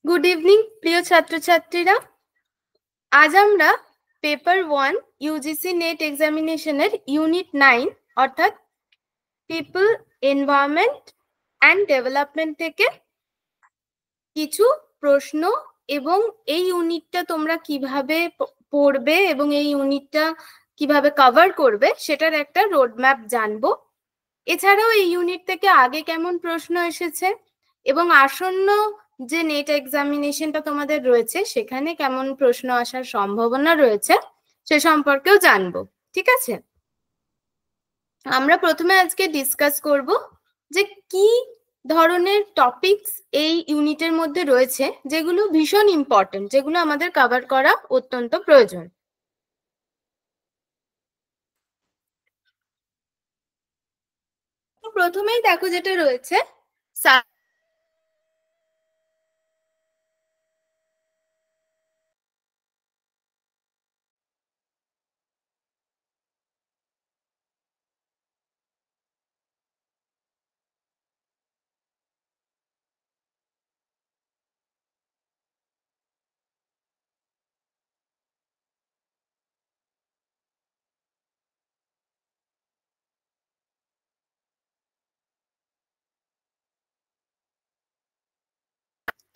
Good evening প্রিয় ছাত্রছাত্রীরা। আজ আমরা পেপার 1 ইউজিসি নেট এক্সামিনেশনের ইউনিট 9 অর্থাৎ পিপল, এনভায়রনমেন্ট অ্যান্ড ডেভেলপমেন্ট থেকে কিছু প্রশ্ন এবং এই ইউনিটটা তোমরা কিভাবে পড়বে এবং এই ইউনিটটা কিভাবে কভার করবে সেটার একটা রোডম্যাপ জানবো। এছাড়াও এই ইউনিট থেকে আগে কেমন প্রশ্ন এসেছে এবং আসন্ন যে নেট এক্সামিনেশনটা তোমাদের রয়েছে সেখানে কেমন প্রশ্ন আসার সম্ভাবনা রয়েছে সে সম্পর্কেও জানবো। ঠিক আছে, আমরা প্রথমে আজকে ডিসকাস করব যে কি ধরনের টপিকস এই ইউনিটের মধ্যে রয়েছে যেগুলো ভীষণ ইম্পর্টেন্ট, যেগুলো আমাদের কভার করা অত্যন্ত প্রয়োজন। প্রথমেই দেখো যেটা রয়েছে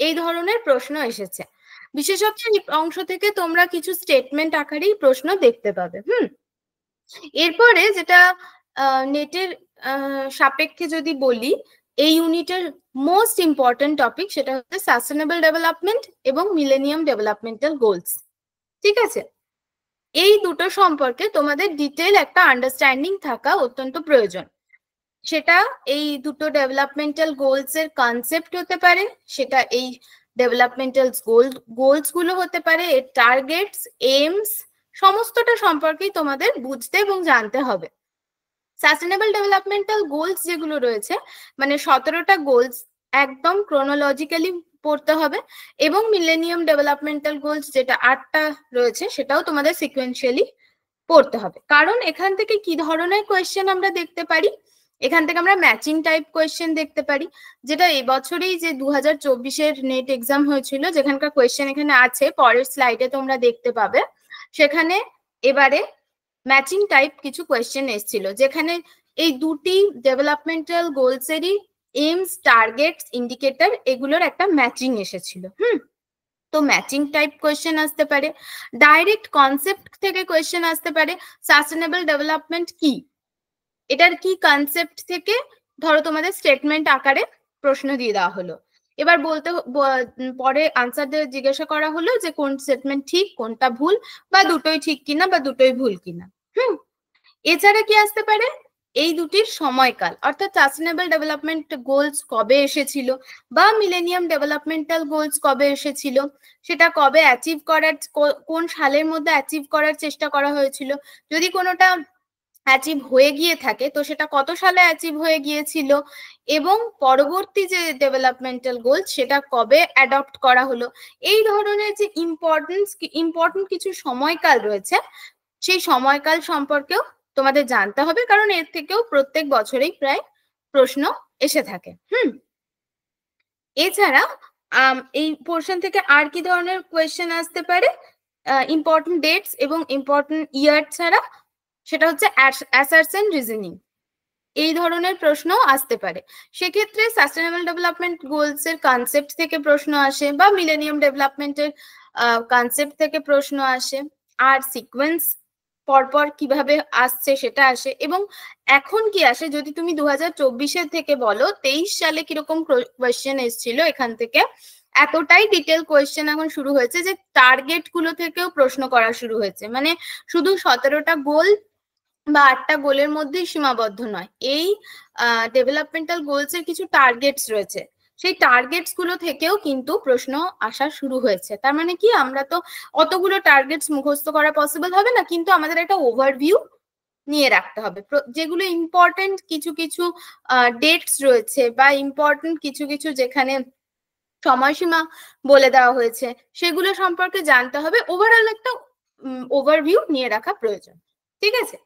এই ধরনের প্রশ্ন এসেছে। বিশেষত এই অংশ থেকে তোমরা কিছু স্টেটমেন্ট আকারেই প্রশ্ন দেখতে পাবে। এরপরে যেটা নেটের সাপেক্ষে যদি বলি, এই ইউনিটের মোস্ট ইম্পর্টেন্ট টপিক সেটা হচ্ছে সাস্টেনেবল ডেভেলপমেন্ট এবং মিলেনিয়াম ডেভেলপমেন্টাল গোলস। ঠিক আছে, এই দুটো সম্পর্কে তোমাদের ডিটেল একটা আন্ডারস্ট্যান্ডিং থাকা অত্যন্ত প্রয়োজন। সেটা এই দুটো ডেভেলপমেন্টাল গোলস এর কনসেপ্ট হতে পারে, সেটা এই ডেভেলপমেন্টাল গোলস গুলো হতে পারে, এর টার্গেটস, এইমস, সমস্তটা সম্পর্কেই তোমাদের বুঝতে এবং জানতে হবে। সাস্টেনেবল ডেভেলপমেন্টাল গোলস যেগুলো রয়েছে, মানে 17টা গোলস একদম ক্রোনোলজিক্যালি পড়তে হবে, এবং মিলেনিয়াম ডেভেলপমেন্টাল গোলস যেটা 8টা রয়েছে সেটাও তোমাদের সিকোয়েন্সিয়ালি পড়তে হবে। কারণ এখান থেকে কি ধরনের কোয়েশ্চেন আমরা দেখতে পারি, এখান থেকে আমরা ম্যাচিং টাইপ কোয়েশ্চেন দেখতে পারি, যেটা এবছরেই যে 2024-এর নেট এক্সাম হয়েছিল, যেখানকার কোয়েশ্চেন এখানে আছে, পরের স্লাইডে তোমরা দেখতে পাবে। সেখানে এবারে ম্যাচিং টাইপ কিছু কোয়েশ্চেন এসেছিল, যেখানে এই দুটি ডেভেলপমেন্টাল গোলসেরই এইমস, টার্গেটস, ইন্ডিকেটর এগুলোর একটা ম্যাচিং এসেছিল। তো ম্যাচিং টাইপ কোয়েশ্চেন আসতে পারে, ডাইরেক্ট কনসেপ্ট থেকে কোয়েশ্চেন আসতে পারে। সাস্টেনেবল ডেভেলপমেন্ট কি, এটার কি কনসেপ্ট থেকে ধরো তোমাদের স্টেটমেন্ট আকারে প্রশ্ন দিয়ে দেওয়া হলো, এবার পরে আনসার দিয়ে জিজ্ঞাসা করা হলো যে কোন স্টেটমেন্ট ঠিক, কোনটা ভুল, বা দুটোই ঠিক কিনা বা দুটোই ভুল কিনা। এছাড়া কি আসতে পারে, এই দুটির সময়কাল, অর্থাৎ সাস্টেনেবল ডেভেলপমেন্ট গোলস কবে এসেছিল বা মিলেনিয়াম ডেভেলপমেন্টাল গোলস কবে এসেছিল, সেটা কবে অ্যাচিভ করার, কোন সালের মধ্যে অ্যাচিভ করার চেষ্টা করা হয়েছিল, যদি কোনোটা অ্যাচিভ হয়ে গিয়ে থাকে তো সেটা কত সালে অ্যাচিভ হয়ে গিয়েছিল, এবং পরবর্তী যে ডেভেলপমেন্টাল গোলস সেটা কবে অ্যাডপ্ট করা হলো। এই ধরনের যে ইম্পর্টেন্ট কিছু সময়কাল রয়েছে, সেই সময়কাল সম্পর্কেও তোমাদের জানতে হবে, কারণ এর থেকেও প্রত্যেক বছরেই প্রায় প্রশ্ন এসে থাকে। এছাড়া এই পোর্শন থেকে আর কি ধরনের কোয়েশ্চেন আসতে পারে, ইম্পর্টেন্ট ডেটস এবং ইম্পর্টেন্ট ইয়ার ছাড়া সেটা হচ্ছে অ্যাসারশন রিজনিং, এই ধরনের প্রশ্ন আসতে পারে। সেক্ষেত্রে সাস্টেনেবল ডেভেলপমেন্ট গোলস এর কনসেপ্ট থেকে প্রশ্ন আসে, বা মিলেনিয়াম ডেভেলপমেন্টের কনসেপ্ট থেকে প্রশ্ন আসে, আর সিকোয়েন্স পরপর কিভাবে আসছে সেটা আসে, এবং এখন কি আসে, যদি তুমি 2024-এর থেকে বলো 23 সালে কিরকম কোয়েশ্চেন এসেছিল, এখান থেকে এতটাই ডিটেল কোয়েশ্চেন এখন শুরু হয়েছে যে টার্গেট গুলো থেকেও প্রশ্ন করা শুরু হয়েছে। মানে শুধু 17টা গোল বা 8টা গোলের মধ্যেই সীমাবদ্ধ নয়, এই ডেভেলপমেন্টাল গোলস এর কিছু টার্গেটস রয়েছে, সেই টার্গেটস গুলো থেকেও কিন্তু প্রশ্ন আসা শুরু হয়েছে। তার মানে কি, আমরা তো অতগুলো টার্গেটস মুখস্থ করা পসিবল হবে না, কিন্তু আমাদের একটা ওভারভিউ নিয়ে রাখতে হবে, যেগুলো ইম্পর্টেন্ট কিছু কিছু ডেটস রয়েছে বা ইম্পর্টেন্ট কিছু কিছু যেখানে সময়সীমা বলে দেওয়া হয়েছে সেগুলো সম্পর্কে জানতে হবে। ওভারঅল একটা ওভারভিউ নিয়ে রাখা প্রয়োজন। ঠিক আছে,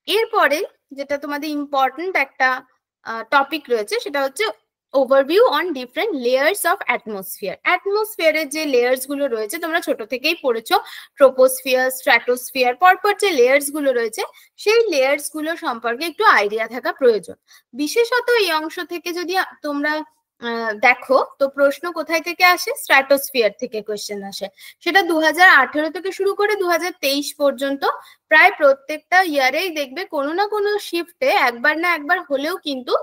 এরপরে যেটা তোমাদের ইম্পর্টেন্ট একটা টপিক রয়েছে সেটা হচ্ছে overview on different layers of atmosphere. অ্যাটমসফিয়ারের যে লেয়ার্স গুলো রয়েছে তোমরা ছোট থেকেই পড়েছো, ট্রোপোস্ফিয়ার, স্ট্র্যাটোস্ফিয়ার, পরপর যে লেয়ার্স গুলো রয়েছে সেই লেয়ার্স গুলো সম্পর্কে একটু আইডিয়া থাকা প্রয়োজন। বিশেষত এই অংশ থেকে যদি তোমরা দেখো তো প্রশ্ন কোথায় থেকে আসে? স্ট্র্যাটোস্ফিয়ার থেকে কোয়েশ্চেন আসে। সেটা 2018 থেকে শুরু করে 2023 পর্যন্ত প্রায় প্রত্যেকটা ইয়ারেই দেখবে কোনো না কোনো শিফটে একবার না একবার হলেও কিন্তু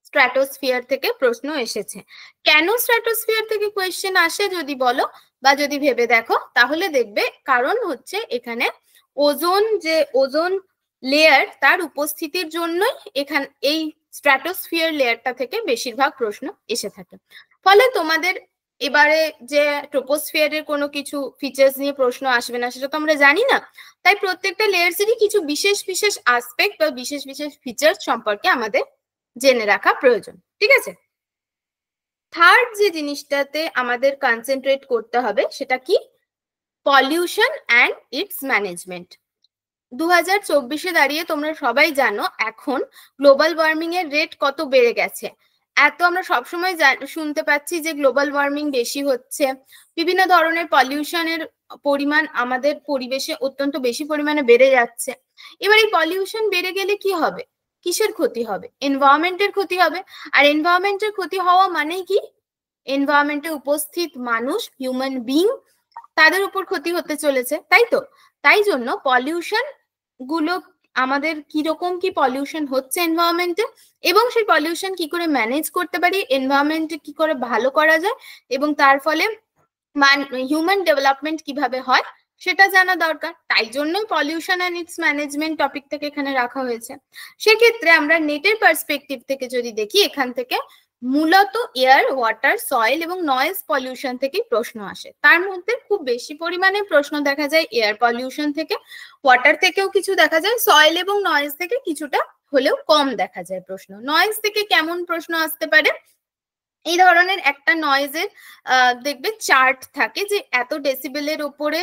স্ট্র্যাটোস্ফিয়ার থেকে প্রশ্ন এসেছে। কেন স্ট্র্যাটোস্ফিয়ার থেকে কোয়েশ্চেন আসে যদি বলো বা যদি ভেবে দেখো তাহলে দেখবে কারণ হচ্ছে এখানে ওজোন লেয়ার তার উপস্থিতির জন্যই এখানে এই স্ট্র্যাটোস্ফিয়ার লেয়ারটা থেকে বেশিরভাগ প্রশ্ন এসে থাকে। ফলে তোমাদের এবারে যে ট্রোপোস্ফিয়ারের কোনো কিছু ফিচার্স নিয়ে প্রশ্ন আসবে না সেটা তো আমরা জানি না, তাই প্রত্যেকটা লেয়ার্সেরই কিছু বিশেষ বিশেষ আসপেক্ট বা বিশেষ বিশেষ ফিচার্স সম্পর্কে আমাদের জেনে রাখা প্রয়োজন। ঠিক আছে, থার্ড যে জিনিসটাতে আমাদের কনসেন্ট্রেট করতে হবে সেটা কি? Pollution and its management. 2024-এ দাঁড়িয়ে তোমরা সবাই জানো এখন গ্লোবাল ওয়ার্মিং এর রেট কত বেড়ে গেছে। এত আমরা সবসময় শুনতে পাচ্ছি যে গ্লোবাল ওয়ার্মিং বেশি হচ্ছে, বিভিন্ন ধরনের পলিউশনের পরিমাণ আমাদের পরিবেশে অত্যন্ত বেশি পরিমাণে বেড়ে যাচ্ছে। এবার এই পলিউশন বেড়ে গেলে কি হবে? কিসের ক্ষতি হবে? এনভায়রনমেন্টের ক্ষতি হবে। আর এনভায়রনমেন্টের ক্ষতি হওয়া মানেই কি? এনভায়রনমেন্টে উপস্থিত মানুষ, হিউম্যান বিং, তাদের উপর ক্ষতি হতে চলেছে, তাই তো? তাই জন্য পলিউশন গুলো আমাদের কিরকম কি পলিউশন হচ্ছে এনভায়রনমেন্টে এবং সেই পলিউশন কি করে ম্যানেজ করতে পারি, এনভায়রনমেন্টে কি করে ভালো করা যায় এবং তার ফলে হিউম্যান ডেভেলপমেন্ট কিভাবে হয় সেটা জানা দরকার। তাই জন্যই pollution and its management topic থেকে এখানে রাখা হয়েছে। সেক্ষেত্রে আমরা নেটের পার্সপেক্টিভ থেকে যদি দেখি, এখান থেকে মূলত এয়ার, ওয়াটার, সয়েল এবং নয়েজ পলিউশন থেকে প্রশ্ন আসে। তার মধ্যে খুব বেশি পরিমাণে প্রশ্ন দেখা যায় এয়ার পলিউশন থেকে, ওয়াটার থেকেও কিছু দেখা যায়, সয়েল এবং নয়েজ থেকে কিছুটা হলেও কম দেখা যায় প্রশ্ন। নয়েজ থেকে কেমন প্রশ্ন আসতে পারে? এই ধরনের একটা নয়েজের দেখবে চার্ট থাকে যে এত ডেসিবেলের উপরে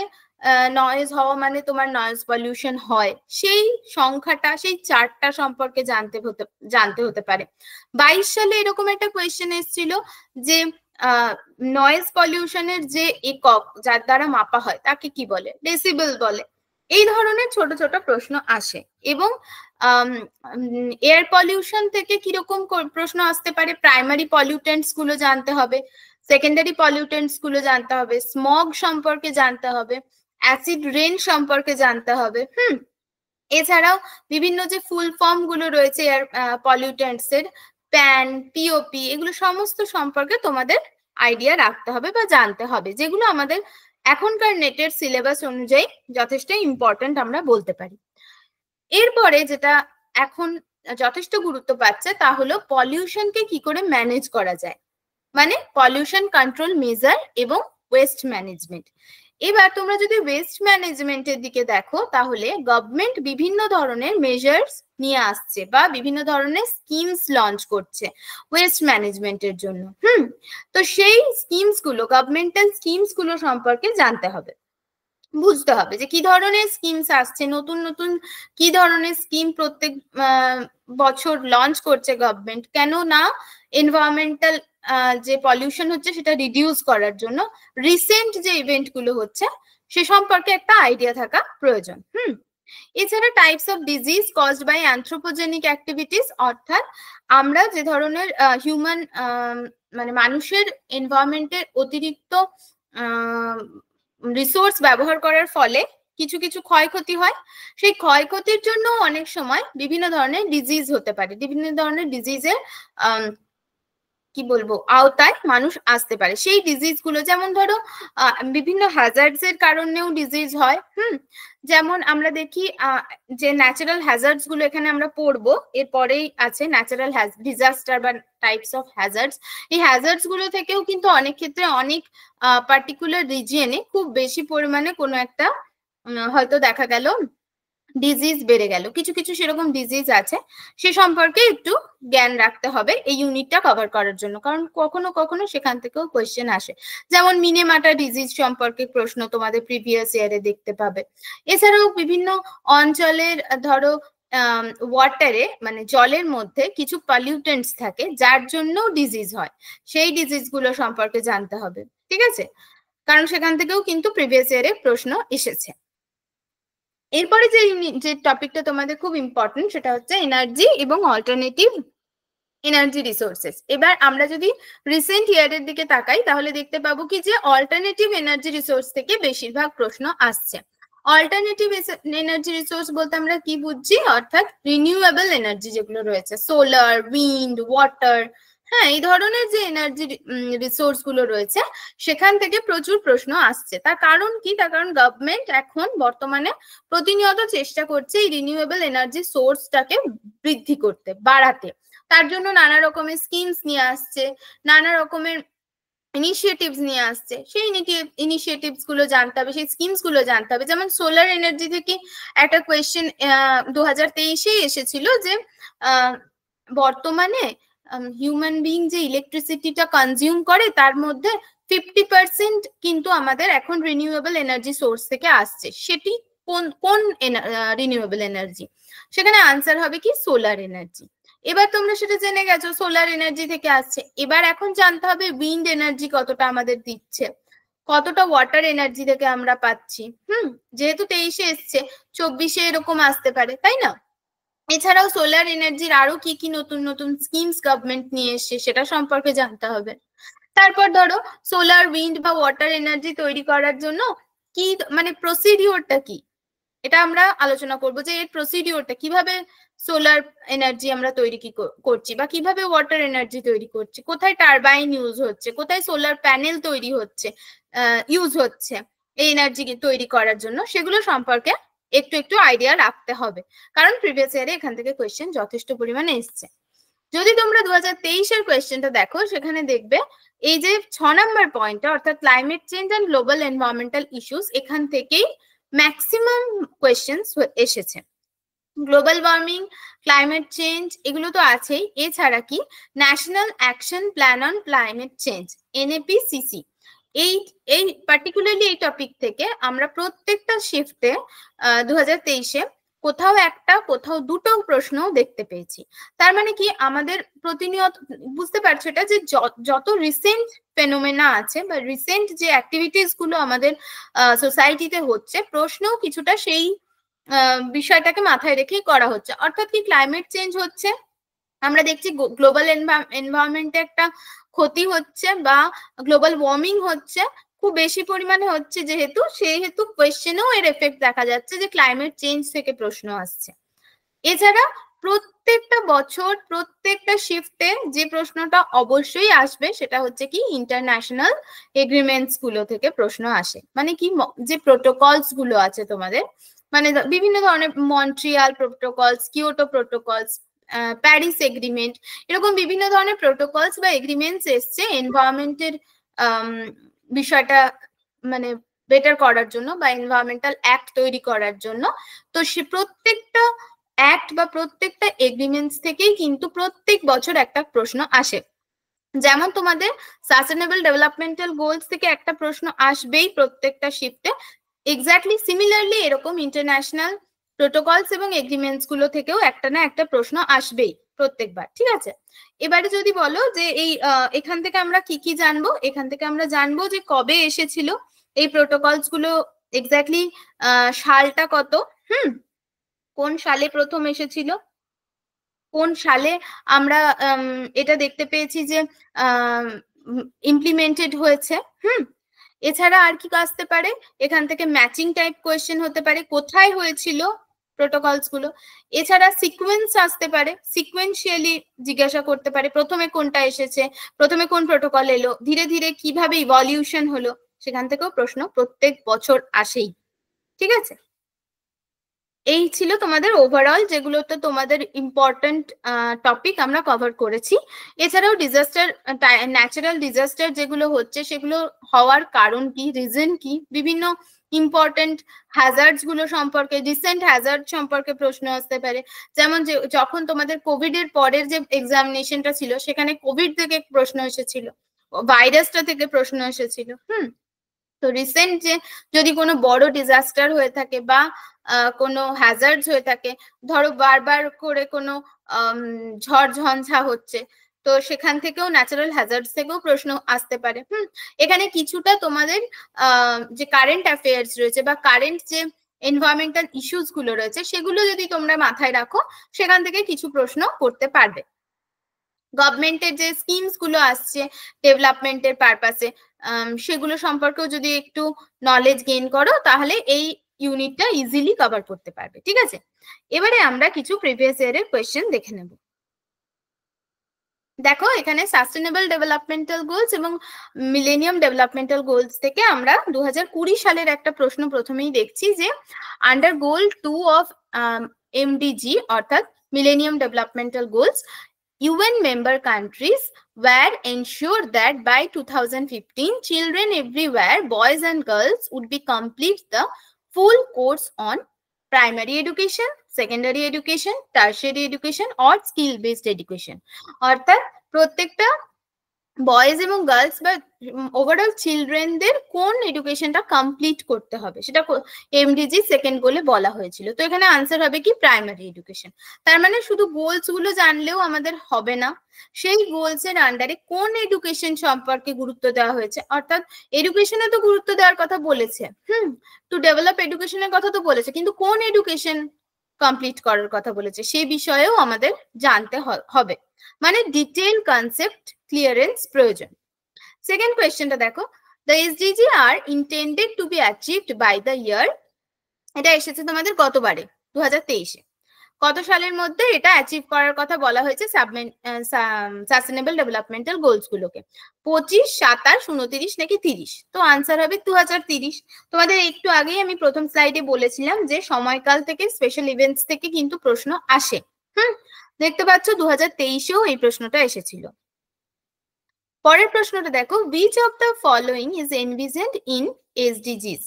নয়েজ হওয়া মানে তোমার নয়েজ পলিউশন হয়, সেই সংখ্যাটা, সেই চার্টটা সম্পর্কে জানতে হতে পারে। 22 সালে এরকম একটা কোয়েশ্চেন এসেছিল যে নয়েজ পলিউশনের যে একক যার দ্বারা মাপা হয় তাকে কি বলে? ডেসিবেল বলে। এই ধরনের ছোট ছোট প্রশ্ন আসে। এবং এয়ার পলিউশন থেকে কিরকম প্রশ্ন আসতে পারে? প্রাইমারি পলিউটেন্টস গুলো জানতে হবে, সেকেন্ডারি পলিউটেন্টস গুলো জানতে হবে, স্মগ সম্পর্কে জানতে হবে, অ্যাসিড রেন সম্পর্কে জানতে হবে। এছাড়াও বিভিন্ন যে ফুল ফর্ম গুলো রয়েছে এয়ার পলিউটেন্টস এর, প্যান, পিওপি, এগুলো সমস্ত সম্পর্কে তোমাদের আইডিয়া রাখতে হবে বা জানতে হবে, যেগুলো আমাদের এখনকার নেটের সিলেবাস অনুযায়ী যথেষ্ট ইম্পর্টেন্ট আমরা বলতে পারি। এরপরে যেটা এখন যথেষ্ট গুরুত্ব পাচ্ছে তা হলো পলিউশনকে কি করে ম্যানেজ করা যায়, মানে পলিউশন কন্ট্রোল মেজার এবং ওয়েস্ট ম্যানেজমেন্ট। এবার তোমরা যদি ওয়েস্ট ম্যানেজমেন্টের দিকে দেখো তাহলে গভর্নমেন্ট বিভিন্ন ধরনের মেজার্স নিয়ে আসছে বা বিভিন্ন ধরনের স্কিমস লঞ্চ করছে ওয়েস্ট ম্যানেজমেন্টের জন্য। তো সেই স্কিমস গুলো, গভর্নমেন্টাল স্কিমস গুলো সম্পর্কে জানতে হবে, বুঝতে হবে যে কি ধরনের স্কিমস আসছে, নতুন নতুন কি ধরনের স্কিম প্রত্যেক বছর লঞ্চ করছে গভর্নমেন্ট, কেন না এনভায়রনমেন্টাল যে পলিউশন হচ্ছে সেটা রিডিউস করার জন্য রিসেন্ট যে ইভেন্ট গুলো হচ্ছে সে সম্পর্কে একটা আইডিয়া থাকা প্রয়োজন। এছাড়া types of disease caused by anthropogenic activities, অর্থাৎ আমরা যে ধরনের হিউম্যান মানে মানুষের এনভায়রনমেন্টের অতিরিক্ত রিসোর্স ব্যবহার করার ফলে কিছু কিছু ক্ষয়ক্ষতি হয়, সেই ক্ষয়ক্ষতির জন্য অনেক সময় বিভিন্ন ধরনের ডিজিজ হতে পারে, বিভিন্ন ধরনের ডিজিজের কি বলবো আওতায় মানুষ আসতে পারে। সেই ডিজিজ গুলো যেমন ধরো বিভিন্ন হ্যাজার্ডস এর কারণেও ডিজিজ হয়। যেমন আমরা দেখি যে ন্যাচারাল হ্যাজার্ডস গুলো এখানে আমরা পড়বো, এরপরেই আছে ন্যাচারাল ডিজাস্টার বা টাইপস অফ হ্যাজার্ডস। এই হ্যাজার্ডস গুলো থেকেও কিন্তু অনেক ক্ষেত্রে অনেক পার্টিকুলার রিজিয়নে খুব বেশি পরিমাণে কোনো একটা হয়তো দেখা গেল ডিজিজ বেড়ে গেল, কিছু কিছু সেরকম ডিজিজ আছে, সে সম্পর্কে একটু জ্ঞান রাখতে হবে এই ইউনিটটা কভার করার জন্য, কারণ কখনো কখনো সেখান থেকেও কোয়েশ্চেন আসে। যেমন মিনেমাটা ডিজিজ সম্পর্কে প্রশ্ন তোমাদের প্রিভিয়াস ইয়ারে দেখতে পাবে। এছাড়াও বিভিন্ন অঞ্চলের ধরো ওয়াটারে মানে জলের মধ্যে কিছু পলিউটেন্টস থাকে যার জন্য ডিজিজ হয়, সেই ডিজিজ গুলো সম্পর্কে জানতে হবে। ঠিক আছে, কারণ সেখান থেকেও কিন্তু প্রিভিয়াস ইয়ারে প্রশ্ন এসেছে। এরপরে যে টপিকটা তোমাদের খুব ইম্পর্টেন্ট সেটা হচ্ছে এনার্জি এবং অল্টারনেটিভ এনার্জি রিসোর্সেস। এবার আমরা যদি রিসেন্ট ইয়ারের দিকে তাকাই তাহলে দেখতে পাবো কি যে অল্টারনেটিভ এনার্জি রিসোর্স থেকে বেশিরভাগ প্রশ্ন আসছে। অল্টারনেটিভ এনার্জি রিসোর্স বলতে আমরা কি বুঝছি, অর্থাৎ রিনিউয়েবল এনার্জি যেগুলো রয়েছে, সোলার, উইন্ড, ওয়াটার, হ্যাঁ, এই ধরনের যে এনার্জি রিসোর্স গুলো রয়েছে সেখান থেকে প্রচুর প্রশ্ন আসছে। তার কারণ কি? তার কারণ গভর্নমেন্ট এখন বর্তমানে প্রতিনিয়ত চেষ্টা করছে এই রিনিউয়েবল এনার্জি সোর্সটাকে বৃদ্ধি করতে, বাড়াতে। তার জন্য নানা রকমের স্কিমস নিয়ে আসছে, নানা রকমের ইনিশিয়েটিভস নিয়ে আসছে। সেই ইনিশিয়েটিভস গুলো জানতে হবে, সেই স্কিমস গুলো জানতে হবে। যেমন সোলার এনার্জি থেকে একটা কোয়েশ্চেন 2023-এ এসেছিল যে বর্তমানে হিউম্যান বিং যে ইলেকট্রিসিটিটা কনজিউম করে তার মধ্যে 50% কিন্তু আমাদের এখন রিনিউয়েবল এনার্জি সোর্স থেকে আসছে। সেটি কোন কোন রিনিউয়েবল এনার্জি? সেখানে আনসার হবে কি সোলার এনার্জি। এবার তোমরা সেটা জেনে গেছো সোলার এনার্জি থেকে আসছে। এবার এখন জানতে হবে উইন্ড এনার্জি কতটা আমাদের দিচ্ছে, কতটা ওয়াটার এনার্জি থেকে আমরা পাচ্ছি। যেহেতু 23-এ এসছে, 24-এ এরকম আসতে পারে, তাই না? এছাড়াও সোলার এনার্জির আরো কি কি নতুন নতুন স্কিমস গভর্নমেন্ট নিয়ে এসছে সেটা সম্পর্কে জানতে হবে। তারপর ধরো সোলার, উইন্ড বা ওয়াটার এনার্জি তৈরি করার জন্য কি মানে প্রসিডিওরটা কি, এটা আমরা আলোচনা করব যে এর প্রসিডিওরটা কিভাবে সোলার এনার্জি আমরা তৈরি করছি বা কিভাবে ওয়াটার এনার্জি তৈরি করছি, কোথায় টারবাইন ইউজ হচ্ছে, কোথায় সোলার প্যানেল তৈরি হচ্ছে, ইউজ হচ্ছে এই এনার্জি তৈরি করার জন্য, সেগুলো সম্পর্কে একটু একটু আইডিয়া রাখতে হবে। কারণ প্রিভিয়াস ইয়ারে এখান থেকে কোয়েশ্চেন যথেষ্ট পরিমাণে এসছে। যদি তোমরা 2023-এর কোয়েশ্চেনটা দেখো সেখানে দেখবে এই যে 6 নম্বর পয়েন্টটা অর্থাৎ climate change and global environmental issues, এখান থেকেই ম্যাক্সিমাম কোয়েশ্চেন্স এসেছে। গ্লোবাল ওয়ার্মিং, ক্লাইমেট চেঞ্জ এগুলো তো আছেই, এছাড়া কি national action plan on climate change NAPCC, এই এই পার্টিকুলারলি এই টপিক থেকে আমরা প্রত্যেকটা শিফটে 2023-এ কোথাও একটা কোথাও দুটো প্রশ্ন দেখতে পেয়েছি। তার মানে কি আমাদের প্রতিনিয়ত, বুঝতে পারছো এটা, যে যত রিসেন্ট ফেনোমেনা আছে বা রিসেন্ট যে অ্যাক্টিভিটিস গুলো আমাদের সোসাইটিতে হচ্ছে, প্রশ্নও কিছুটা সেই বিষয়টাকে মাথায় রেখেই করা হচ্ছে। অর্থাৎ কি ক্লাইমেট চেঞ্জ হচ্ছে, আমরা দেখছি গ্লোবাল এনভায়রনমেন্টে একটা ক্ষতি হচ্ছে বা গ্লোবাল ওয়ার্মিং হচ্ছে, খুব বেশি পরিমাণে হচ্ছে যেহেতু, সেহেতু কোয়েশ্চেনেও এর এফেক্ট দেখা যাচ্ছে যে ক্লাইমেট চেঞ্জ থেকে প্রশ্ন আসছে। এছাড়া প্রত্যেকটা বছর প্রত্যেকটা শিফটে যে প্রশ্নটা অবশ্যই আসবে সেটা হচ্ছে কি ইন্টারন্যাশনাল এগ্রিমেন্টস গুলো থেকে প্রশ্ন আসে। মানে কি, যে প্রোটোকলস গুলো আছে তোমাদের, মানে বিভিন্ন ধরনের Montreal protocols, Kyoto protocols, Paris agreement, এরকম বিভিন্ন ধরনের প্রোটোকলস বা এগ্রিমেন্টস এসছে এনভায়রনমেন্টের বিষয়টা মানে বেটার করার জন্য বা এনভায়রনমেন্টাল অ্যাক্ট তৈরি করার জন্য। তো সে প্রত্যেকটা অ্যাক্ট বা প্রত্যেকটা এগ্রিমেন্টস থেকেই কিন্তু প্রত্যেক বছর একটা প্রশ্ন আসে। যেমন তোমাদের সাস্টেনেবল ডেভেলপমেন্টাল গোলস থেকে একটা প্রশ্ন আসবেই প্রত্যেকটা শিফটে, এক্স্যাক্টলি সিমিলারলি এরকম ইন্টারন্যাশনাল প্রোটোকলস এবং এগ্রিমেন্টস গুলো থেকেও একটা না একটা প্রশ্ন আসবেই প্রত্যেকবার। ঠিক আছে, এবারে যদি বলো যে এই এখান থেকে আমরা কি কি জানবো, এখান থেকে আমরা জানবো যে কবে এসেছিল এই প্রোটোকলস গুলো, এক্স্যাক্টলি সালটা কত, কোন সালে প্রথম এসেছিল, কোন সালে আমরা এটা দেখতে পেয়েছি যে ইমপ্লিমেন্টেড হয়েছে। এছাড়া আর কি আসতে পারে, এখান থেকে ম্যাচিং টাইপ কোয়েশ্চেন হতে পারে, কোথায় হয়েছিল প্রোটোকলস গুলো। এছাড়া সিকোয়েন্স আসতে পারে, সিকোয়েন্সিয়ালি জিজ্ঞাসা করতে পারে প্রথমে কোনটা এসেছে, প্রথমে কোন প্রোটোকল এলো, ধীরে ধীরে কিভাবে ইভলিউশন হলো, সেখান থেকেও প্রশ্ন প্রত্যেক বছর আসেই। ঠিক আছে, এই ছিল তোমাদের ওভারঅল যেগুলোতে তোমাদের ইম্পর্টেন্ট টপিক আমরা কভার করেছি। এছাড়াও ডিজাস্টার, ন্যাচারাল ডিজাস্টার যেগুলো হচ্ছে সেগুলো হওয়ার কারণ কি, রিজন কি, বিভিন্ন ইম্পর্টেন্ট হ্যাজার্ডস গুলো সম্পর্কে, রিসেন্ট হ্যাজার্ড সম্পর্কে প্রশ্ন আসতে পারে। যেমন যে যখন তোমাদের কোভিড এর পরের যে এক্সামিনেশনটা ছিল সেখানে কোভিড থেকে প্রশ্ন এসেছিল, ভাইরাসটা থেকে প্রশ্ন এসেছিল। তো রিসেন্ট যে যদি কোনো বড় ডিজাস্টার হয়ে থাকে বা কোনো হ্যাজার্ডস হয়ে থাকে, ধরো বারবার করে কোনো ঝড় ঝঞ্ঝা হচ্ছে, তো সেখান থেকেও ন্যাচারাল হ্যাজার্ডস থেকেও প্রশ্ন আসতে পারে। এখানে কিছুটা তোমাদের যে কারেন্ট অ্যাফেয়ার্স রয়েছে বা কারেন্ট যে এনভায়রনমেন্টাল ইস্যুস গুলো রয়েছে সেগুলো যদি তোমরা মাথায় রাখো, সেখান থেকে কিছু প্রশ্ন করতে পারবে। গভর্নমেন্টের যে স্কিমস গুলো আসছে ডেভেলপমেন্টের পারপাসে, সেগুলো সম্পর্কেও যদি একটু নলেজ গেইন করো, তাহলে এই ইউনিটটা ইজিলি কভার করতে পারবে। ঠিক আছে, এবারে আমরা কিছু প্রিভিয়াস ইয়ারের কোয়েশ্চেন দেখে নেব। দেখো এখানে সাস্টেনেবল ডেভেলপমেন্টাল গোলস এবং মিলেনিয়াম ডেভেলপমেন্টাল গোলস থেকে আমরা 2020 সালের একটা প্রশ্ন প্রথমেই দেখছি, যে আন্ডার গোল 2 অফ এমডিজি অর্থাৎ millennium developmental goals, UN member countries were ensured that by 2015 children everywhere, boys and girls, would be complete the full course on primary education, secondary education, tertiary education or skill based education. অর্থাৎ প্রত্যেকটা boys এবং girls বা overall চিলড্রেনদের কোন এডুকেশনটা complete করতে হবে সেটা MDG second গোলে বলা হয়েছিল। তো এখানে আনসার হবে কি প্রাইমারি এডুকেশন। তার মানে শুধু গোলস গুলো জানলেও আমাদের হবে না, সেই গোলস এর আন্ডারে কোন এডুকেশন সম্পর্কে গুরুত্ব দেওয়া হয়েছে, অর্থাৎ এডুকেশনে তো গুরুত্ব দেওয়ার কথা বলেছে, টু ডেভেলপ এডুকেশনের কথা তো বলেছে, কিন্তু কোন এডুকেশন কমপ্লিট করার কথা বলেছে সেই বিষয়েও আমাদের জানতে হবে, মানে ডিটেইল কনসেপ্ট ক্লিয়ারেন্স প্রয়োজন। সেকেন্ড কোয়েশ্চেনটা দেখো, the SDG are intended to be achieved by the year, এটা এসেছে তোমাদের কতবারে 2023-এ, কত সালের মধ্যে এটা অ্যাচিভ করার কথা বলা হয়েছে সাস্টেনেবল ডেভেলপমেন্টাল গোলস গুলোকে, 25, 27, 29 নাকি 30? তো আনসার হবে 2030। তোমাদের একটু আগেই আমি প্রথম স্লাইডে বলেছিলাম যে সময়কাল থেকে স্পেশাল ইভেন্টস থেকে কিন্তু প্রশ্ন আসে। দেখতে পাচ্ছ 2023-এও এই প্রশ্নটা এসেছিল। পরের প্রশ্নটা দেখো, which of the following is envisioned in SDGs?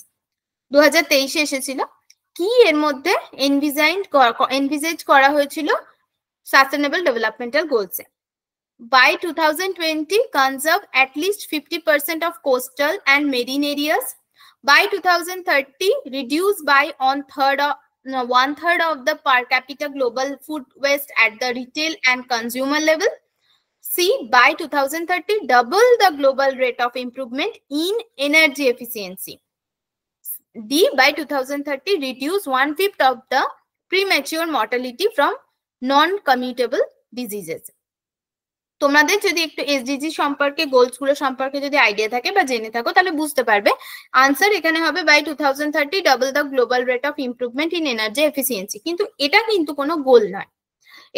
2023-এ এসেছিল, কি এর মধ্যে এনভিজেজ করা হয়েছিল sustainable developmental গোলসে? By 2020 conserve at least 50% of coastal and marine areas. By 2030 reduce by one third of the per capita global food waste at the retail and consumer level. C, by 2030 double the global rate of improvement in energy efficiency. D, by 2030 reduce 1/5 of the premature mortality from non-commutable diseases. তোমাদের যদি একটু SDG সম্পর্কে goals গুলো সম্পর্কে যদি idea থাকে বা জেনে থাকো, তাহলে বুঝতে পারবে আনসার এখানে হবে by 2030 double the global rate of improvement in energy efficiency. কিন্তু এটা কিন্তু কোনো গোল নয়,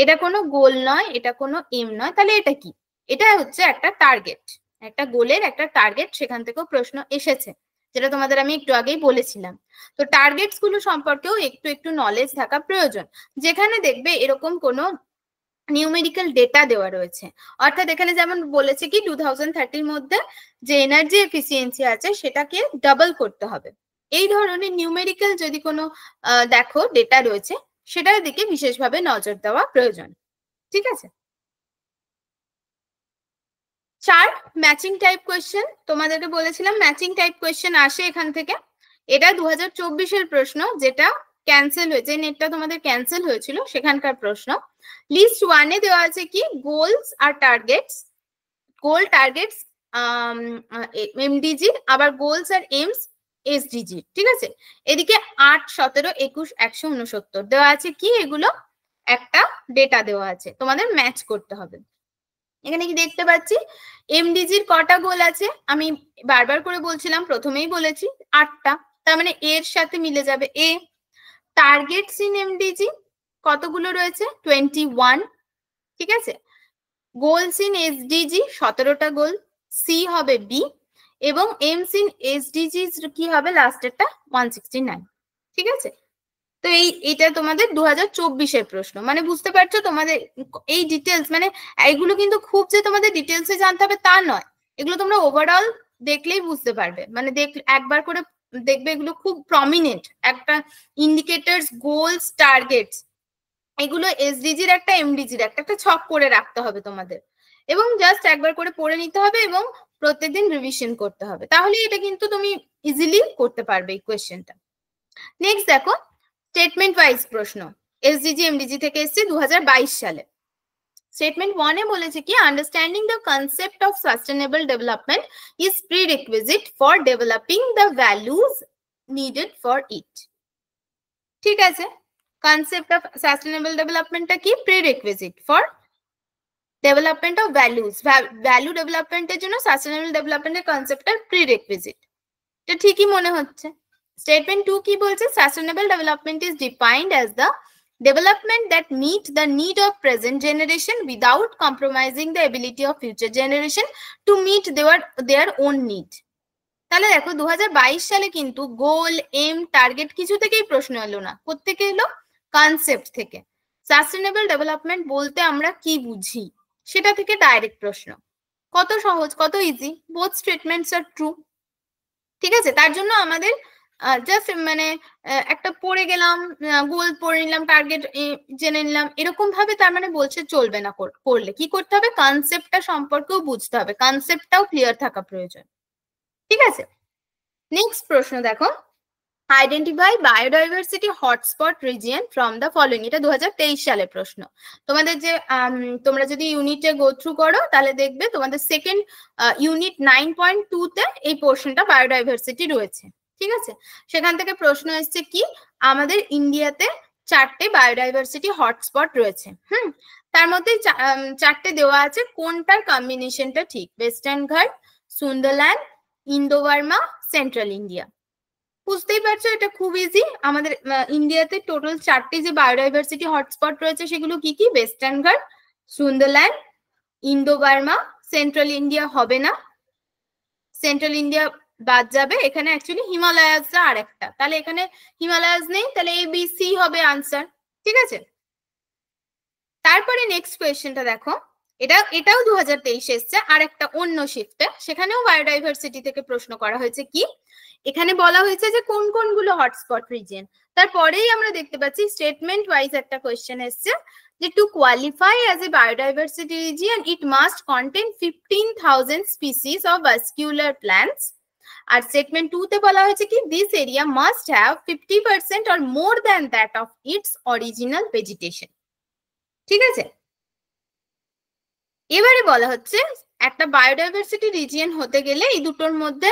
এটা কোনো গোল নয়, এটা কোনো এম নয়, তাহলে এটা কি? এটা হচ্ছে একটা টার্গেট, একটা গোলের একটা টার্গেট, সেখান থেকেও প্রশ্ন এসেছে, যেটা তোমাদের আমি একটু আগেই বলেছিলাম। তো টার্গেটস গুলো সম্পর্কেও একটু নলেজ থাকা প্রয়োজন, যেখানে দেখবে এরকম কোনো নিউমেরিক্যাল ডেটা দেওয়া রয়েছে, অর্থাৎ এখানে যেমন বলেছে কি 2030-র মধ্যে যে এনার্জি এফিসিয়েন্সি আছে সেটাকে ডাবল করতে হবে। এই ধরনের নিউমেরিক্যাল যদি কোনো দেখো ডেটা রয়েছে, সেটার দিকে বিশেষভাবে নজর দেওয়া প্রয়োজন। ঠিক আছে, 4 ম্যাচিং টাইপ কোয়েশ্চেন, তোমাদেরকে বলেছিলাম ম্যাচিং টাইপ কোয়েশ্চেন আসে এখান থেকে। এটা 2024-এর প্রশ্ন, যেটা ক্যান্সেল হয়েছে, নেটটা তোমাদের ক্যান্সেল হয়েছিল, সেখানকার প্রশ্ন। লিস্ট 1-এ দেওয়া আছে কি গোলস আর টার্গেটস, গোল টার্গেটস এমডিজি, আবার গোলস আর এমস এসডিজি। ঠিক আছে, এদিকে 8, 17, 21, 169 দেওয়া আছে কি, এগুলো একটা ডেটা দেওয়া আছে, তোমাদের ম্যাচ করতে হবে। এখানে কি দেখতে পাচ্ছি এমডিজির কটা গোল আছে, আমি বারবার করে বলছিলাম, প্রথমেই বলেছি 8টা, তার মানে এর সাথে মিলে যাবে এ। টার্গেটস ইন এমডিজি কতগুলো রয়েছে? 21। ঠিক আছে, গোলস ইন এসডিজি 17টা গোল, সি হবে বি, এবং এমস ইন এসডিজি কি হবে লাস্টেরটা 169। ঠিক আছে, তো এইটা তোমাদের 2024-এর প্রশ্ন, মানে বুঝতে পারছো তোমাদের এই ডিটেলস, মানে এগুলো কিন্তু খুব যে তোমাদের ডিটেলসে জানতে হবে তা নয়, এগুলো তোমরা ওভারঅল দেখলেই বুঝতে পারবে, মানে একবার করে দেখবে এগুলো খুব প্রমিনেন্ট একটা ইন্ডিকেটরস, গোলস, টার্গেটস, এগুলো এসডিজির একটা এমডিজির একটা ছক করে রাখতে হবে তোমাদের। এবং জাস্ট একবার করে পড়ে নিতে হবে এবং প্রত্যেকদিন রিভিশন করতে হবে, তাহলে এটা কিন্তু তুমি ইজিলি করতে পারবে এই কোয়েশ্চেনটা। নেক্সট দেখো স্টেটমেন্ট ওয়াইজ প্রশ্ন, এসডিজি এমডিজি থেকে এসছে 2022 সালে। স্টেটমেন্ট 1 এ বলেছে কি understanding the concept of sustainable development is prerequisite for developing the values needed for it. ঠিক আছে, কনসেপ্ট অফ সাস্টেনেবল ডেভেলপমেন্টটা কি prerequisite for development of values, value ডেভেলপমেন্টের জন্য সাস্টেনেবল ডেভেলপমেন্টের কনসেপ্টটা প্রিরিকুইজিট, এটা ঠিকই মনে হচ্ছে। স্টেটমেন্ট 2 কি বলছে sustainable development is defined as the development that meet the need of present generation without compromising the ability of future generation to meet their own need। তাহলে দেখো 2022 সালে কিন্তু গোল এম টার্গেট কিছু থেকেই প্রশ্ন এলো না, কোত্থেকে এলো কনসেপ্ট থেকে। সাস্টেনেবল ডেভেলপমেন্ট বলতে আমরা কি বুঝি সেটা থেকে ডাইরেক্ট প্রশ্ন, কত সহজ কত easy, both statements are true. ঠিক আছে, তার জন্য আমাদের জাস্ট মানে একটা পড়ে গেলাম, গোল পড়ে নিলাম, টার্গেট জেনে নিলাম, এরকম ভাবে তার মানে বলছে চলবে না। করলে কি করতে হবে কনসেপ্টটা সম্পর্কেও বুঝতে হবে, কনসেপ্টটাও ক্লিয়ার থাকা প্রয়োজন। ঠিক আছে, নেক্সট প্রশ্ন দেখো identify biodiversity hotspot region from the following, এটা 2023 সালের প্রশ্ন। তোমাদের যে তোমরা যদি ইউনিটে গো থ্রু করো তাহলে দেখবে তোমাদের সেকেন্ড ইউনিট 9.2 তে এই পোর্শনটা বায়োডাইভার্সিটি রয়েছে। ঠিক আছে, সেখান থেকে প্রশ্ন এসছে কি আমাদের ইন্ডিয়াতে 4টে বায়োডাইভার্সিটি হটস্পট রয়েছে। তার মধ্যে 4টে দেওয়া আছে, কোনটার কম্বিনেশনটা ঠিক, ওয়েস্টার্ন ঘাট, সুন্দরল্যান্ড, ইন্দো বার্মা, সেন্ট্রাল ইন্ডিয়া। বুঝতেই পারছো এটা খুব ইজি। আমাদের ইন্ডিয়াতে টোটাল 4টে যে বায়োডাইভার্সিটি হটস্পট রয়েছে সেগুলো কি কি, ওয়েস্টার্ন ঘাট, সুন্দরল্যান্ড, ইন্দো বার্মা, সেন্ট্রাল ইন্ডিয়া হবে না, সেন্ট্রাল ইন্ডিয়া বাদ যাবে, এখানে অ্যাকচুয়ালি হিমালয়াসটা আরেকটা, তাহলে এখানে হিমালয়াস নেই, তাহলে এ বি সি হবে আনসার। ঠিক আছে, তারপরে নেক্সট কোয়েশ্চেনটা দেখো, এটাও 2023 এসছে আর একটা অন্য শিফটে, সেখানেও বায়োডাইভার্সিটি থেকে প্রশ্ন করা হয়েছে কি এখানে বলা হয়েছে যে কোন কোনগুলো হটস্পট রিজিয়ন। তারপরেই আমরা দেখতে পাচ্ছি স্টেটমেন্ট ওয়াইজ একটা কোয়েশ্চেন এসছে যে to qualify as a biodiversity region it must contain 15,000 species of vascular plants. আর স্টেটমেন্ট 2 তে বলা হয়েছে কি this area must have 50% or more than that of its original vegetation. ঠিক আছে, এবারে বলা হচ্ছে একটা বায়োডাইভার্সিটি রিজিয়ন হতে গেলে এই দুটোর মধ্যে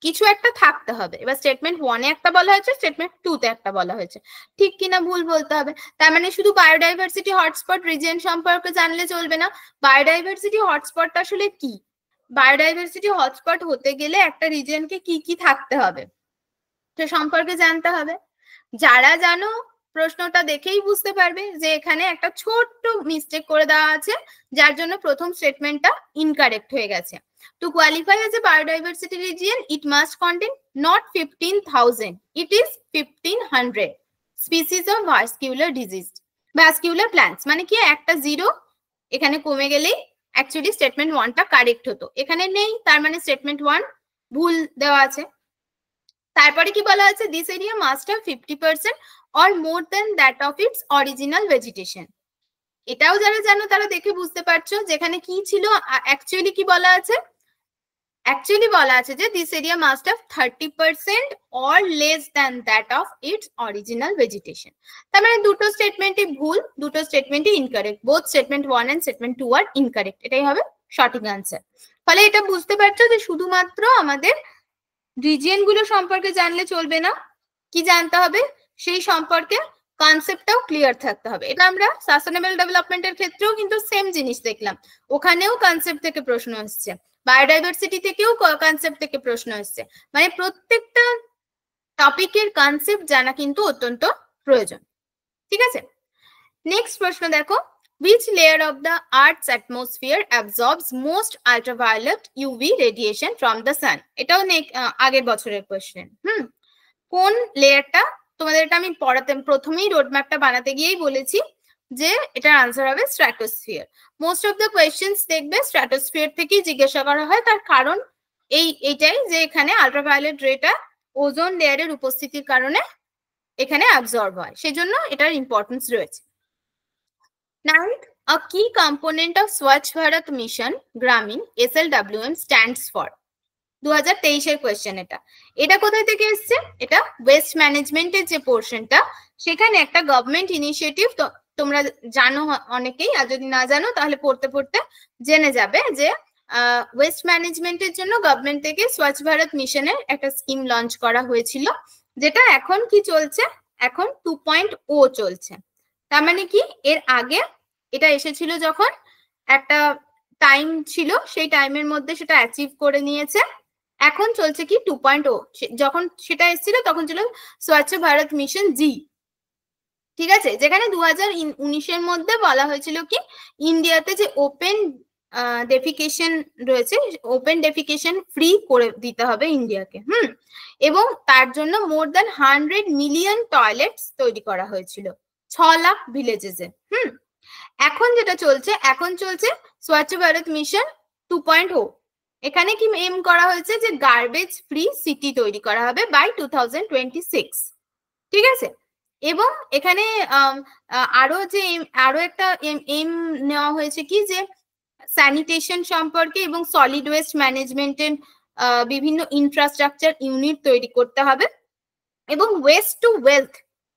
কিছু একটা থাকতে হবে। এবার স্টেটমেন্ট 1 এ একটা বলা হয়েছে, স্টেটমেন্ট 2 তে একটা বলা হয়েছে, ঠিক কিনা ভুল বলতে হবে। তার মানে শুধু বায়োডাইভার্সিটি হটস্পট রিজিয়ন সম্পর্কে জানলে চলবে না, বায়োডাইভার্সিটি হটস্পট আসলে কি, বায়োডাইভার্সিটি হটস্পট হতে গেলে একটা রিজিয়নকে কি কি থাকতে হবে সে সম্পর্কে জানতে হবে। যারা জানো প্রশ্নটা দেখেই বুঝতে পারবে যে এখানে একটা ছোট্ট মিস্টেক করে দেওয়া আছে, যার জন্য প্রথম স্টেটমেন্টটা ইনকারেক্ট হয়ে গেছে। To qualify as a biodiversity region, it must contain not 15,000, it is 1,500 species of vascular plants। মানে কি একটা জিরো এখানে কমে গেলেই অ্যাকচুয়ালি স্টেটমেন্ট 1টা কারেক্ট হতো, এখানে নেই, তার মানে স্টেটমেন্ট 1 ভুল দেওয়া আছে। তারপরে কি বলা আছে this area must have 50% or more than that of its original vegetation। এটাও যারা জানো তারা দেখে বুঝতে পারছো যেখানে কি ছিল, অ্যাকচুয়ালি কি বলা আছে, অ্যাকচুয়ালি বলা আছে যে this area must have 30% or less than that of its original vegetation। তার মানে দুটো স্টেটমেন্টই ভুল, দুটো স্টেটমেন্টই incorrect, both statement 1 and statement 2 আর ইনকারেক্ট, এটাই হবে সঠিক আনসার। ফলে এটা বুঝতে পারছো যে শুধুমাত্র আমাদের রিজিয়ন গুলো সম্পর্কে জানলে চলবে না, কি জানতে হবে সেই সম্পর্কে কনসেপ্টটাও ক্লিয়ার থাকতে হবে। এটা আমরা সাস্টেনেবল ডেভেলপমেন্টের ক্ষেত্রেও কিন্তু সেম জিনিস দেখলাম, ওখানেও কনসেপ্ট থেকে প্রশ্ন আসছে, বায়োডাইভার্সিটি থেকেও কনসেপ্ট থেকে প্রশ্ন আসছে, মানে প্রত্যেকটা টপিকের কনসেপ্ট জানা কিন্তু অত্যন্ত প্রয়োজন। ঠিক আছে, নেক্সট প্রশ্ন দেখো which layer of the earth's atmosphere absorbs most ultraviolet UV radiation from the sun। এটাও আগের বছরের কোশ্চেন। কোন লেয়ারটা, তোমাদের এটা আমি পড়াতে প্রথমেই রোডম্যাপটা বানাতে গিয়েই বলেছি যে এটার আনসার হবে stratosphere. Most of the questions দেখবে স্ট্র্যাটোস্ফিয়ার থেকেই জিজ্ঞাসা করা হয়, তার কারণ এইটাই যে এখানে আল্ট্রাভায়োলেট রেটা ওজোন লেয়ারের উপস্থিতির কারণে এখানে অ্যাবজর্ব হয়, সেজন্য এটার ইম্পর্টেন্স রয়েছে। Ninth, a key component of Swachh Bharat Mission, Gramin, SLWM stands for. 2023 question এটা কোথায় থেকে এসছে? এটা ওয়েস্ট ম্যানেজমেন্টের যে পোর্শনটা, সেখানে একটা গভর্নমেন্ট ইনিশিয়েটিভ, তোমরা জানো অনেকেই, আর যদি না জানো তাহলে পড়তে পড়তে জেনে যাবে যে ওয়েস্ট ম্যানেজমেন্টের জন্য গভর্নমেন্ট থেকে স্বচ্ছ ভারত মিশনের একটা স্কিম লঞ্চ করা হয়েছিল, যেটা এখন কি চলছে, এখন 2.0 চলছে। তার মানে কি, এর আগে এটা এসেছিল যখন একটা টাইম ছিল, সেই টাইমের মধ্যে সেটা অ্যাচিভ করে নিয়েছে। এখন চলছে কি 2.0, যখন সেটা এসেছিল তখন ছিল স্বচ্ছ ভারত মিশন জি, ঠিক আছে, যেখানে 2019-এর মধ্যে বলা হয়েছিল কি ইন্ডিয়াতে যে ওপেন ডেফিকেশন রয়েছে, ওপেন ডেফিকেশন ফ্রি করে দিতে হবে ইন্ডিয়াকে। এবং তার জন্য মোর দ্যান 100 মিলিয়ন টয়লেটস তৈরি করা হয়েছিল 6 লাখ ভিলেজেসে। এখন যেটা চলছে, এখন চলছে স্বচ্ছ ভারত মিশন 2.0। এখানে কি এম করা হয়েছে যে গার্বেজ ফ্রি সিটি তৈরি করা হবে বাই 2026, ঠিক আছে। এবং এখানে আরো একটা এম নেওয়া হয়েছে কি যে স্যানিটেশন সম্পর্কে এবং সলিড ওয়েস্ট ম্যানেজমেন্টের বিভিন্ন ইনফ্রাস্ট্রাকচার ইউনিট তৈরি করতে হবে এবং ওয়েস্ট টু ওয়েলথ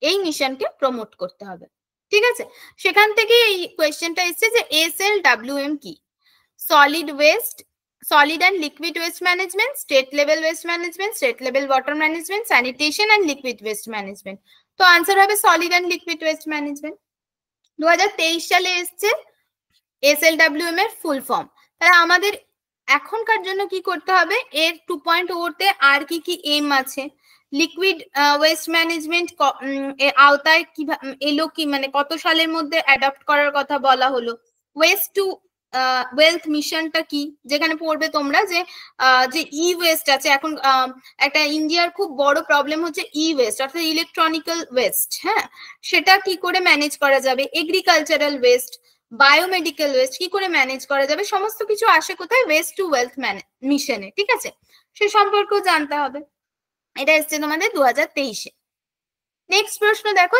এই মিশনকে প্রমোট করতে হবে, ঠিক আছে। সেখান থেকে এই কোয়েশ্চেনটা এসেছে যে SLWM কি? Solid waste, solid and liquid waste management, state level waste management, state level water management, sanitation and liquid waste management। তো আনসার হবে solid and liquid waste management। 2023 সালে এসছে SLWM এর ফুল ফর্ম। তাহলে আমাদের এখনকার জন্য কি করতে হবে, এর 2.0 তে আর কি কি এম আছে, লিকুইড ওয়েস্ট ম্যানেজমেন্ট আওতায় কি এলো, কি মানে কত সালের মধ্যে অ্যাডপ্ট করার কথা বলা হলো, ওয়েস্ট টু ওয়েলথ মিশনটা কি, যেখানে পড়বে তোমরা যে ই ওয়েস্ট আছে এখন, একটা ইন্ডিয়ার খুব বড় প্রবলেম হচ্ছে ই ওয়েস্ট অর্থাৎ ইলেকট্রনিক্যাল ওয়েস্ট, হ্যাঁ, সেটা কি করে ম্যানেজ করা যাবে, এগ্রিকালচারাল ওয়েস্ট, বায়োমেডিক্যাল ওয়েস্ট কি করে ম্যানেজ করা যাবে, সমস্ত কিছু আসে কোথায়, ওয়েস্ট টু ওয়েলথ মিশনে, ঠিক আছে, সে সম্পর্কেও জানতে হবে। এটা এসছে তোমাদের 2023-এ। নেক্সট প্রশ্ন দেখো,